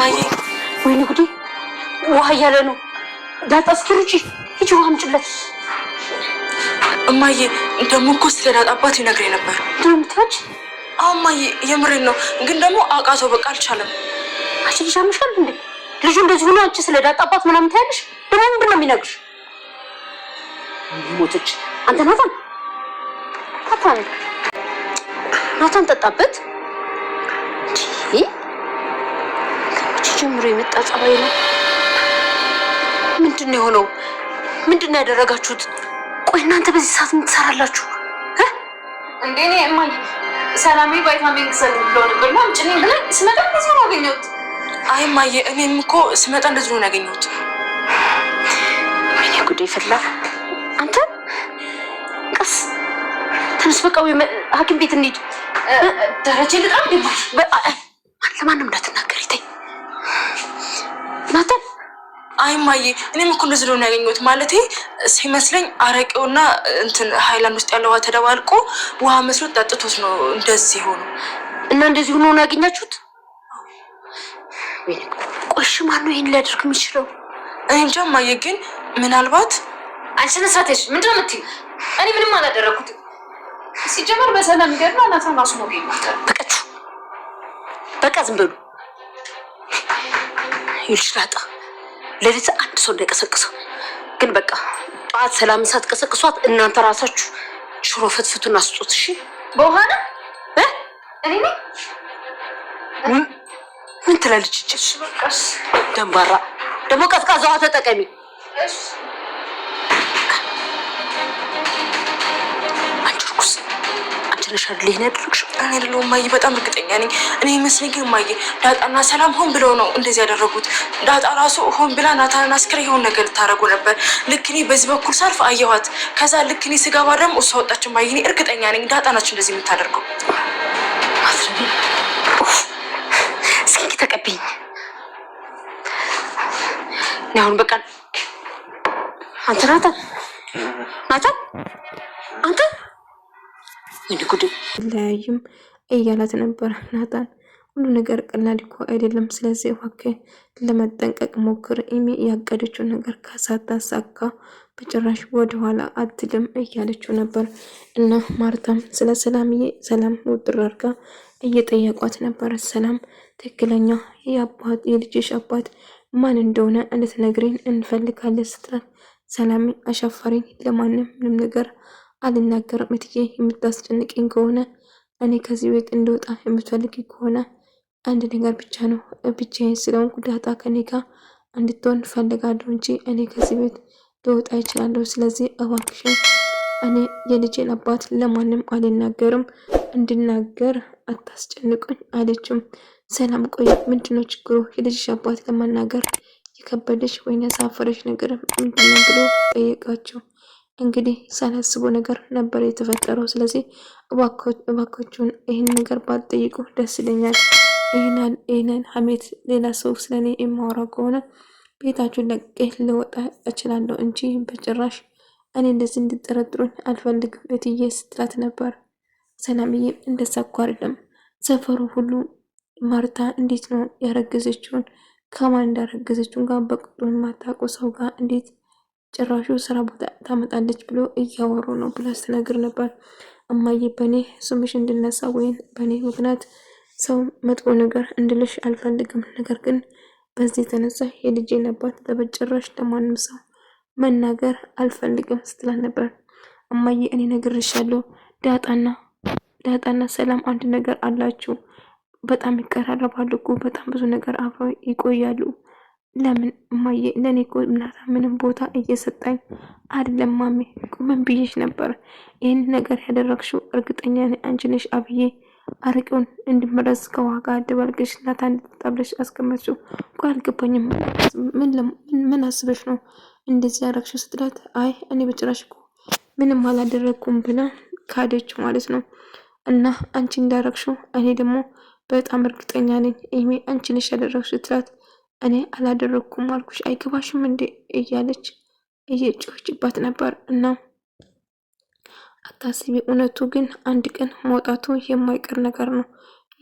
እማዬ ወይኔ ጉዴ ውሃ እያለ ነው። ዳጣ እስኪ ሩጪ ሂጂ ውሃ አምጪለት። እማዬ ደግሞ እኮ ስለ ዳጣ አባት ይነግረኝ ነበር። ድምታች እማዬ የምሬን ነው፣ ግን ደግሞ አውቃተው በቃ አልቻለም። አንቺ ልጅ አምሻል እንዴ? ልጁ እንደዚህ ሆኖ አንቺ ስለ ዳጣ አባት ምናምን ታያለሽ? ደግሞ ምንድን ነው የሚነግርሽ? ሞተች። አንተ ናታን ጠጣበት። ጀምሮ የመጣ ጸባይ ነው። ምንድን ነው የሆነው? ምንድን ነው ያደረጋችሁት? ቆይ እናንተ በዚህ ሰዓት ምን ትሰራላችሁ እንዴ? እኔ እማዬ ሰላሜ ቫይታሚን ግዛልኝ ብለው ነበርና አምጪኝ ብለን ስመጣ እንደዚህ ነው ያገኘሁት። አይ እማዬ እኔም እኮ ስመጣ እንደዚህ ነው ያገኘሁት። ወይኔ ጉዴ ፈላ። አንተ ቀስ ተነስ፣ በቃ ሐኪም ቤት እንሂድ። ደረጀ ልጣም ደማሽ ለማንም እንዳትናገሪ ተይ። ናታን አይ እማዬ እኔም እኮ እንደዚህ ነው ያገኘሁት። ማለቴ ሲመስለኝ አረቄውና እንትን ሃይላንድ ውስጥ ያለው ውሃ ተደባልቆ ውሃ መስሎት ጠጥቶት ነው እንደዚህ ሆኖ እና እንደዚህ ሆኖ ነው ያገኛችሁት? ቆሽ ማን ነው ይሄን ሊያደርግ የሚችለው? እኔ እንጃ እማዬ፣ ግን ምናልባት አልሰነሳተሽ ምንድነው የምትይው? እኔ ምንም አላደረኩትም። ሲጀመር በሰላም ገርና ናታን ራሱ ነው ገይማታል። በቃ ዝም በሉ። ይልሽራጣ ለሊት አንድ ሰው እንዳይቀሰቅሰው ግን በቃ ጠዋት ሰላም ሳትቀሰቅሷት እናንተ ራሳችሁ ሽሮ ፍትፍቱን አስጡት። እሺ በኋላ እኔ ምን ትላለች? እሺ በቃሽ። ደንባራ ደግሞ ቀዝቃዛ ውሃ ተጠቀሚ። እሺ ነሽ አይደል? ይሄን ያደረግሽው እኔ አይደለሁም እማዬ፣ በጣም እርግጠኛ ነኝ። እኔ ይመስለኝ ግን እማዬ ዳጣና ሰላም ሆን ብለው ነው እንደዚህ ያደረጉት። ዳጣ ራሱ ሆን ብላ ናታንን አስክሬ የሆነ ነገር ልታደርጉ ነበር። ልክ እኔ በዚህ በኩል ሳልፍ አየኋት። ከዛ ልክ እኔ ስገባ ደግሞ እሷ ወጣች። እማዬ እኔ እርግጠኛ ነኝ ዳጣ ናችሁ እንደዚህ የምታደርገው። እስኪ ተቀበይኝ። አሁን በቃ አንተ ናታን አንተ ለያይም እያላት ነበር። ናታን ሁሉ ነገር ቀላል እኮ አይደለም፣ ስለዚህ እባክህ ለመጠንቀቅ ሞክር። ኢሚ ያቀደችው ነገር ካሳታሳካ በጭራሽ ወደኋላ አትልም እያለችው ነበር። እና ማርታም ስለ ሰላምዬ ሰላም ውጥር አድርጋ እየጠየቋት ነበር። ሰላም ትክክለኛ የልጅሽ አባት ማን እንደሆነ እንድትነግሪን እንፈልጋለን ስትላት፣ ሰላም አሻፋሪኝ፣ ለማንም ምንም ነገር አልናገርም። እትዬ የምታስጨንቀኝ ከሆነ እኔ ከዚህ ቤት እንደወጣ የምትፈልጊ ከሆነ አንድ ነገር ብቻ ነው። ብቻዬን ስለሆንኩ ዳጣ ከኔ ጋር እንድትሆን ፈልጋለሁ እንጂ እኔ ከዚህ ቤት ልወጣ ይችላለሁ። ስለዚህ እባክሽን እኔ የልጄን አባት ለማንም አልናገርም፣ እንድናገር አታስጨንቁኝ አለችም። ሰላም ቆይ ምንድነው ችግሩ? የልጅሽ አባት ለማናገር የከበደሽ ወይ ያሳፈረሽ ነገር ምንድነው ብሎ ጠየቃቸው። እንግዲህ ሳላስበው ነገር ነበር የተፈጠረው። ስለዚህ እባካችሁን ይህን ነገር ባትጠይቁ ደስ ይለኛል። ይህንን ሀሜት ሌላ ሰው ስለኔ የማወራው ከሆነ ቤታችሁን ለቅቄ ልወጣ እችላለሁ እንጂ በጭራሽ እኔ እንደዚህ እንድጠረጥሩኝ አልፈልግም እትዬ ስትላት ነበር። ሰላምዬ እንደዛ እኮ አይደለም፣ ሰፈሩ ሁሉ ማርታ እንዴት ነው ያረገዘችውን ከማን እንዳረገዘችውን ጋር በቅጡን ማታውቁ ሰው ጋር እንዴት ጭራሹ ስራ ቦታ ታመጣለች ብሎ እያወሩ ነው ብላ ስትነግር ነበር። እማዬ በእኔ ስምሽ እንድነሳ ወይም በእኔ ምክንያት ሰው መጥፎ ነገር እንድልሽ አልፈልግም፣ ነገር ግን በዚህ የተነሳ የልጄን አባት በጭራሽ ለማንም ሰው መናገር አልፈልግም ስትላት ነበር። እማዬ እኔ ነግሬሻለሁ፣ ዳጣና ሰላም አንድ ነገር አላችሁ፣ በጣም ይቀራረባሉ እኮ፣ በጣም ብዙ ነገር አብረው ይቆያሉ። ለምን እማዬ ለኔ እኮ ምንም ቦታ እየሰጣኝ አይደለም። ማሜ ምን ብዬሽ ነበር? ይህን ነገር ያደረግሽው እርግጠኛ ነኝ አንቺ ነሽ አብዬ አረቄውን እንድመረዝ ከዋጋ አደባልቀሽ ናታን እንድትጣብለሽ አስቀመጥሽው እኮ አልገባኝም። ምን አስበሽ ነው እንደዚህ ያደረግሽው ስትላት፣ አይ እኔ በጭራሽ እኮ ምንም አላደረግኩም ብላ ካደች ማለት ነው። እና አንቺ እንዳረግሽው እኔ ደግሞ በጣም እርግጠኛ ነኝ ኢሜ አንቺ ነሽ ያደረግሽው ስትላት፣ እኔ አላደረግኩም አልኩሽ አይገባሽም እንዴ እያለች እየጮህችባት ነበር። እና አታስቢ፣ እውነቱ ግን አንድ ቀን መውጣቱ የማይቀር ነገር ነው።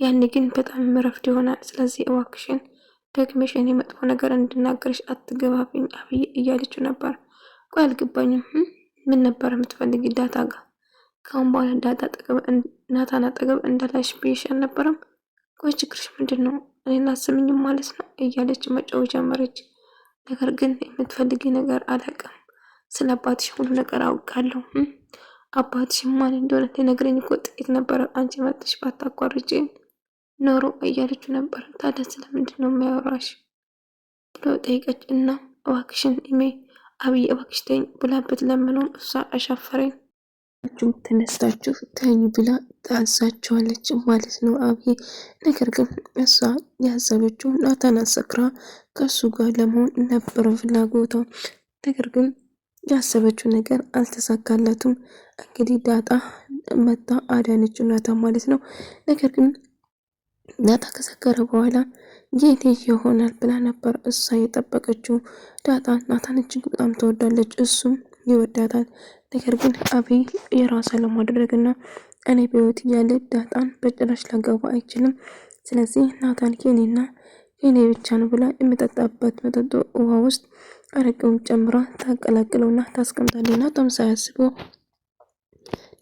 ያኔ ግን በጣም መረፍድ ይሆናል። ስለዚህ እባክሽን ደግመሽ እኔ መጥፎ ነገር እንድናገርሽ አትገባብኝ አብዬ እያለችው ነበር። ቆይ አልገባኝም። ምን ነበር የምትፈልጊ ዳጣ ጋር? ከአሁን በኋላ ዳጣ አጠገብ ናታን አጠገብ እንዳላሽ ብዬሽ አልነበረም? ቆይ ችግርሽ ምንድን ነው? እኔን አስምኝም ማለት ነው እያለች መጫወት ጀመረች። ነገር ግን የምትፈልጊ ነገር አላውቅም። ስለ አባትሽ ሁሉ ነገር አውቃለሁ። አባትሽ ማን እንደሆነ ሊነግረኝ እኮ ጥቂት ነበረ። አንቺ መጥተሽ ባታቋርጪ ኖሮ እያለችው ነበር። ታዲያ ስለምንድን ነው የሚያወራሽ ብሎ ጠይቀች እና እባክሽን ኢሜ አብይ እባክሽ ተይኝ ብላ ብትለምነውም እሷ አሻፈረኝ ተነስታችሁ ተኝ ብላ ታዛቸዋለች ማለት ነው አብይ። ነገር ግን እሷ ያሰበችው ናታን አሰክራ ከሱ ጋር ለመሆን ነበረ ፍላጎቷ። ነገር ግን ያሰበችው ነገር አልተሳካላትም። እንግዲህ ዳጣ መታ አዳነችው ናታን ማለት ነው። ነገር ግን ዳጣ ከሰከረ በኋላ የኔ ይሆናል ብላ ነበር እሷ የጠበቀችው። ዳጣ ናታን እጅግ በጣም ትወዳለች፣ እሱም ይወዳታል። ነገር ግን አብይ የራሷ ለማድረግ እና እኔ በህይወት እያለ ዳጣን በጭራሽ ላገባ አይችልም። ስለዚህ ናታን የኔና የኔ ብቻ ነው ብላ የምጠጣበት መጠጦ ውሃ ውስጥ አረቄውን ጨምራ ታቀላቅለውና ታስቀምጣለች። ናታን ሳያስበው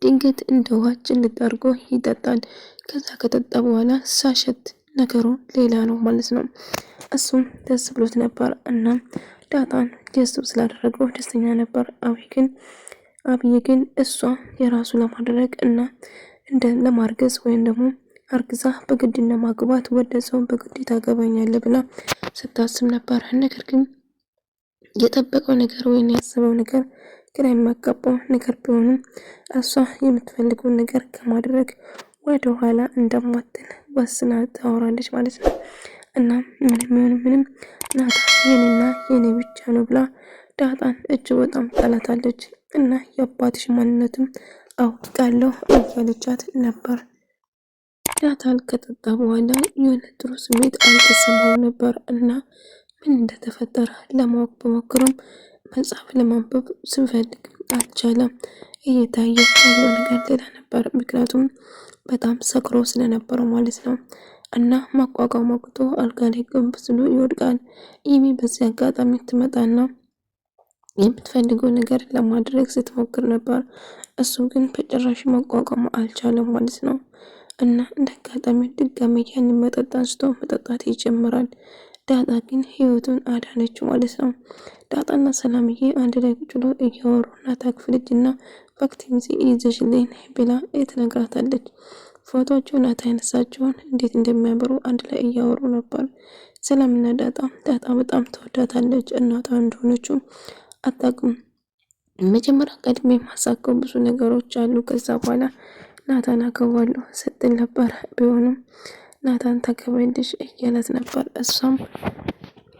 ድንገት እንደ ውሃ ጭልጥ አድርጎ ይጠጣል። ከዛ ከጠጣ በኋላ ሳሸት ነገሩ ሌላ ነው ማለት ነው። እሱም ደስ ብሎት ነበር እና ዳጣን ደስ ስላደረገው ደስተኛ ነበር። አብይ ግን እሷ የራሱ ለማድረግ እና እንደ ለማርገዝ ወይም ደግሞ አርግዛ በግድ ለማግባት ወደ ሰው በግድ ታገባኛለህ ብላ ስታስብ ነበር። ነገር ግን የጠበቀው ነገር ወይም ያሰበው ነገር ግራ የሚያጋባው ነገር ቢሆንም እሷ የምትፈልገውን ነገር ከማድረግ ወደ ኋላ እንደማትል ወስና ታወራለች ማለት ነው። እና ምንም ናታን የኔና የኔ ብቻ ነው ብላ ዳጣን እጅግ በጣም ጠላታለች። እና የአባትሽ ማንነትም አውቃለሁ እያለቻት ነበር። ናታን ከጠጣ በኋላ የሆነ ጥሩ ስሜት አልተሰማው ነበር እና ምን እንደተፈጠረ ለማወቅ በሞክርም መጽሐፍ ለማንበብ ስንፈልግ አልቻለም። እየታየ ያለው ነገር ሌላ ነበር። ምክንያቱም በጣም ሰክሮ ስለነበረው ማለት ነው። እና ማቋቋም አቅቶ አልጋ ላይ ጎንበስ ብሎ ይወድቃል። ኢሚ በዚህ አጋጣሚ ትመጣና የምትፈልገው ነገር ለማድረግ ስትሞክር ነበር። እሱ ግን በጭራሽ ማቋቋም አልቻለም ማለት ነው። እና እንደ አጋጣሚ ድጋሚ ያንን መጠጥ አንስቶ መጠጣት ይጀምራል። ዳጣ ግን ህይወቱን አዳነችው ማለት ነው። ዳጣና ሰላምዬ አንድ ላይ ቁጭ ብለው እያወሩ እናታ ክፍል እጅና በአክቲቪቲ ይዘሽልኝ ብላ ትነግራታለች። ፎቶዎቹ ናታ ያነሳቸውን እንዴት እንደሚያምሩ አንድ ላይ እያወሩ ነበር። ሰላምና ዳጣ በጣም ተወዳታለች። እናቷ እንደሆነችው አታውቅም። መጀመሪያ ቀድሜ የማሳከው ብዙ ነገሮች አሉ። ከዛ በኋላ ናታን አገባለሁ ስትል ነበር። ቢሆንም ናታን ታገባለሽ እያላት ነበር። እሷም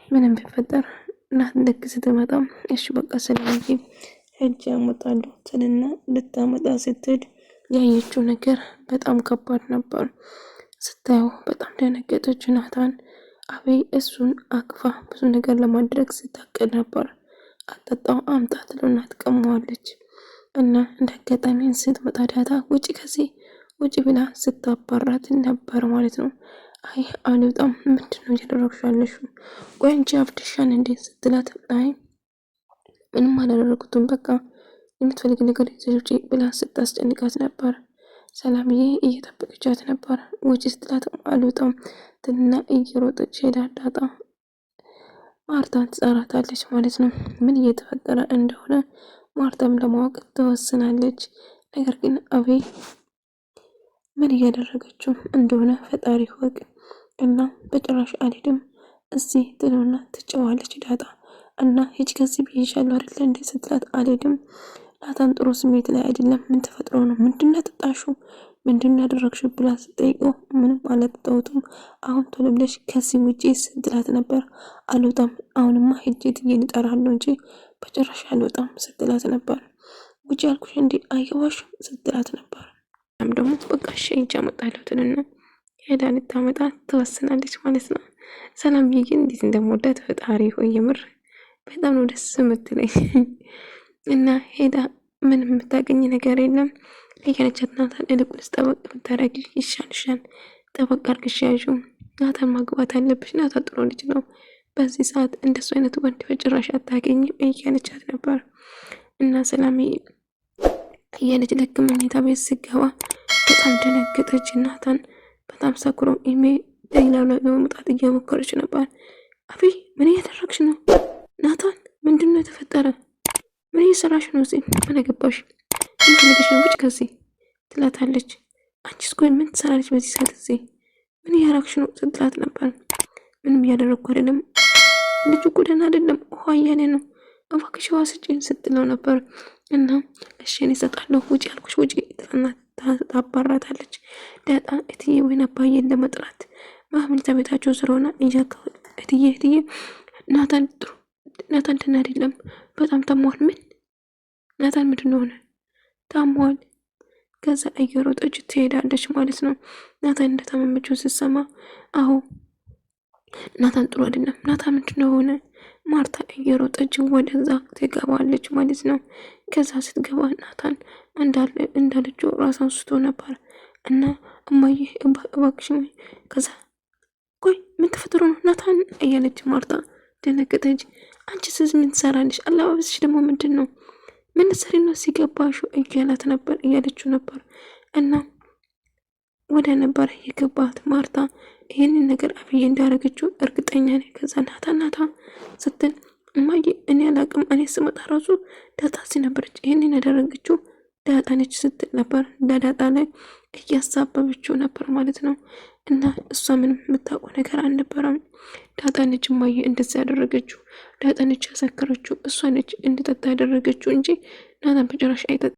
ምንም ቢፈጠር ናት ልክ ስትመጣም እሺ በቃ ሰላምዬ ሄጄ አመጣለሁ ትልና ልታመጣ ስትሄድ ያየችው ነገር በጣም ከባድ ነበር። ስታየው በጣም ደነገጠች። ናታን አብይ እሱን አቅፋ ብዙ ነገር ለማድረግ ስታቅድ ነበር። አጠጣው አምጣ ትለውና ትቀማዋለች። እና እንደ አጋጣሚ ስትመጣ ዳጣ ውጪ ከዚህ ውጪ ብላ ስታባራት ነበር ማለት ነው። አይ አልወጣም፣ ምንድነው እያደረግሽ ያለሽው? ቆይ አንቺ አብድሻን እንዴት ስትላት፣ አይ ምንም አላደረጉትም በቃ የምትፈልግ ነገር ይዘሽ ብላ ስታስጨንቃት ነበር። ሰላምዬ እየጠበቀቻት ነበር። ውጪ ስትላት አልወጣም ትልና እየሮጠች ሄዳ ዳጣ ማርታን ትጠራታለች ማለት ነው። ምን እየተፈጠረ እንደሆነ ማርታም ለማወቅ ትወስናለች። ነገር ግን አብይ ምን እያደረገችው እንደሆነ ፈጣሪ ይወቅ እና በጭራሽ አልሄድም እዚህ ትለውና ትጨዋለች ዳጣ እና ሂጅ ከዚህ ብዬሻለሁ አይደል እንዴ ስትላት አልሄድም። ናታን ጥሩ ስሜት ላይ አይደለም። ምን ተፈጥሮ ነው? ምንድን ነው ያጠጣሽው? ምንድን ነው ያደረግሽው? ብላ ስትጠይቀው ምንም አላጠጣሁትም፣ አሁን ቶሎ ብለሽ ከዚህ ውጪ ስትላት ነበር። አልወጣም፣ አሁንማ ሂጅ ትዬን እጠራለሁ እንጂ በጭራሽ አልወጣም ስትላት ነበር። ውጪ ያልኩሽ እንዴ አይገባሽም ስትላት ነበር። ደግሞ በቃ እሺ ሂጅ አመጣለሁ ትልና ሄዳ ልታመጣ ትወስናለች ማለት ነው። ሰላምዬ ግን እንዴት እንደምወዳት ፈጣሪ ሆይ የምር በጣም ነው ደስ የምትለኝ። እና ሄዳ ምንም የምታገኝ ነገር የለም እያለቻት ናታን ይልቁንስ ጠበቅ ብታረጊ ይሻልሻል፣ ጠበቅ አድርግሽ ያዥው ናታን ማግባት አለብሽ፣ ናታን ጥሩ ልጅ ነው፣ በዚህ ሰዓት እንደሱ አይነት ወንድ በጭራሽ አታገኝም እያለቻት ነበር። እና ሰላም እያለች ልክ መኝታ ቤት ስገባ በጣም ደነገጠች። ናታን በጣም ሰክሮ ኢሜ ሌላው ላይ ለመውጣት እየሞከረች ነበር። አቢ ምን እያደረግሽ ነው? ናታን ምንድን ነው የተፈጠረ? ምን እየሰራሽ ነው? እዚህ ምን አገባሽ? ምን ፈልገሽ ነው? ውጭ ከዚህ ትላታለች። አንቺስ ቆይ ምን ትሰራለች በዚህ ሰዓት እዚህ? ምን እያደረግሽ ነው ስትላት ነበር። ምንም እያደረግኩ አይደለም፣ ልጁ እኮ ደህና አይደለም፣ ውሃ እያለ ነው፣ እባክሽ ውሃ ስጪኝ ስትለው ነበር። እና እሺ እኔ እሰጣለሁ፣ ውጭ ያልኩሽ ውጭ ታባራታለች። ዳጣ እትዬ ወይን አባዬን ለመጥራት መኝታ ቤታቸው ስለሆነ እያካወል እትዬ ናታን ደህና አይደለም፣ በጣም ታሟል። ምን ናታን ምንድን ነው ሆነ? ታሟል። ከዛ እየሮጠች ትሄዳለች ማለት ነው። ናታን እንደታመመችው ስትሰማ አሁ ናታን ጥሩ አይደለም፣ ናታን ምንድን ነው ሆነ? ማርታ እየሮጠች ወደዛ ትገባለች ማለት ነው። ከዛ ስትገባ ናታን እንዳለችው ራሷን ስቶ ነበር እና እማዬ እባክሽ። ከዛ ቆይ ምን ተፈጥሮ ነው ናታን እያለች ማርታ ደነገጠች። አንቺ ስዝ ምን ትሰራለሽ? አለባበስሽ ደግሞ ምንድን ነው? ምን ሰሪ ነው ሲገባሹ እያላት ነበር እያለችው ነበር። እና ወደ ነበር የገባት ማርታ ይህንን ነገር አብዬ እንዳደረገችው እርግጠኛ ነኝ። ከዛ ናታ ስትል እማዬ እኔ አላቅም፣ እኔ ስመጣ ራሱ ዳጣ ነበረች ይህንን ያደረገችው ዳጣ ነች ስትል ነበር። ዳጣ ላይ እያሳበበችው ነበር ማለት ነው። እና እሷ ምንም የምታውቀው ነገር አልነበረም። ዳጣ ነች እማዬ እንደዛ ያደረገችው፣ ዳጣ ነች ያሰከረችው፣ እሷ ነች እንድጠጣ ያደረገችው እንጂ ናታን በጭራሽ አይጠጣም።